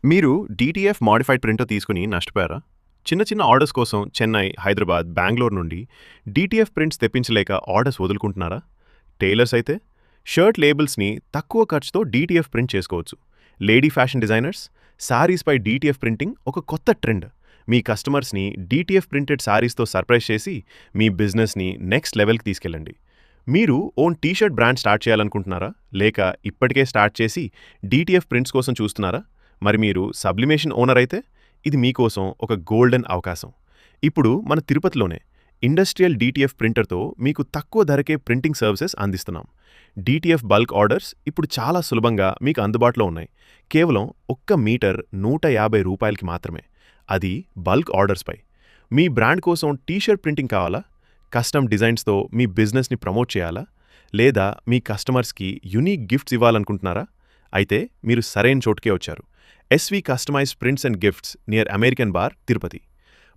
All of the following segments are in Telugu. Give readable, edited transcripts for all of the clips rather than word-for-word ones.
మీరు డీటీఎఫ్ మోడిఫైడ్ ప్రింటర్ తీసుకుని నష్టపోయారా? చిన్న చిన్న ఆర్డర్స్ కోసం చెన్నై, హైదరాబాద్, బెంగుళూరు నుండి డీటీఎఫ్ ప్రింట్స్ తెప్పించలేక ఆర్డర్స్ వదులుకుంటున్నారా? టైలర్స్ అయితే షర్ట్ లేబుల్స్ని తక్కువ ఖర్చుతో డీటీఎఫ్ ప్రింట్ చేసుకోవచ్చు. లేడీ ఫ్యాషన్ డిజైనర్స్ శారీస్పై డీటీఎఫ్ ప్రింటింగ్ ఒక కొత్త ట్రెండ్. మీ కస్టమర్స్ని డీటీఎఫ్ ప్రింటెడ్ శారీస్తో సర్ప్రైజ్ చేసి మీ బిజినెస్ని నెక్స్ట్ లెవెల్కి తీసుకెళ్ళండి. మీరు ఓన్ టీ-షర్ట్ బ్రాండ్ స్టార్ట్ చేయాలనుకుంటున్నారా? లేక ఇప్పటికే స్టార్ట్ చేసి డీటీఎఫ్ ప్రింట్స్ కోసం చూస్తున్నారా? మరి మీరు సబ్లిమేషన్ ఓనర్ అయితే ఇది మీకోసం ఒక గోల్డెన్ అవకాశం. ఇప్పుడు మన తిరుపతిలోనే ఇండస్ట్రియల్ డీటీఎఫ్ ప్రింటర్తో మీకు తక్కువ ధరకే ప్రింటింగ్ సర్వీసెస్ అందిస్తున్నాం. డీటీఎఫ్ బల్క్ ఆర్డర్స్ ఇప్పుడు చాలా సులభంగా మీకు అందుబాటులో ఉన్నాయి. కేవలం 1 మీటర్ రూ. 150కి మాత్రమే. అది బల్క్ ఆర్డర్స్పై. మీ బ్రాండ్ కోసం టీ-షర్ట్ ప్రింటింగ్ కావాలా? కస్టమ్ డిజైన్స్తో మీ బిజినెస్ని ప్రమోట్ చేయాలా? లేదా మీ కస్టమర్స్కి యునీక్ గిఫ్ట్స్ ఇవ్వాలనుకుంటున్నారా? అయితే మీరు సరైన చోటుకే వచ్చారు. SV customized prints and gifts near American bar, Tirupati.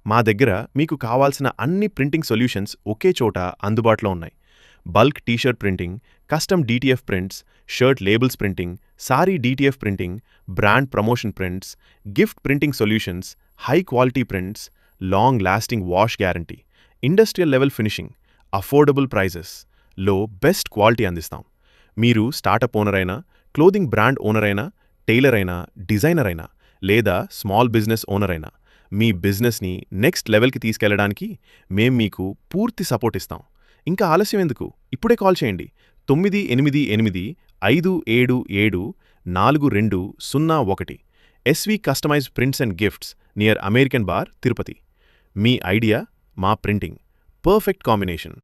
మా దగ్గర మీకు కావాల్సిన అన్ని ప్రింటింగ్ సొల్యూషన్స్ ఒకే చోట అందుబాటులో ఉన్నాయి. Bulk T-shirt printing, custom DTF prints, shirt labels printing, sari DTF printing, brand promotion prints, gift printing solutions, high quality prints, long lasting wash guarantee, industrial level finishing, affordable prices లో బెస్ట్ క్వాలిటీ అందిస్తాం. మీరు స్టార్టప్ ఓనర్ అయినా, క్లోదింగ్ బ్రాండ్ ఓనర్ అయినా, టైలర్ అయినా, డిజైనర్ అయినా, లేదా స్మాల్ బిజినెస్ ఓనర్ అయినా, మీ బిజినెస్ని నెక్స్ట్ లెవెల్కి తీసుకెళ్లడానికి మేం మీకు పూర్తి సపోర్ట్ ఇస్తాం. ఇంకా ఆలస్యం ఎందుకు? ఇప్పుడే కాల్ చేయండి. 9885774201. SV customized prints and gifts near American bar, Tirupati. మీ ఐడియా, మా ప్రింటింగ్, పర్ఫెక్ట్ కాంబినేషన్.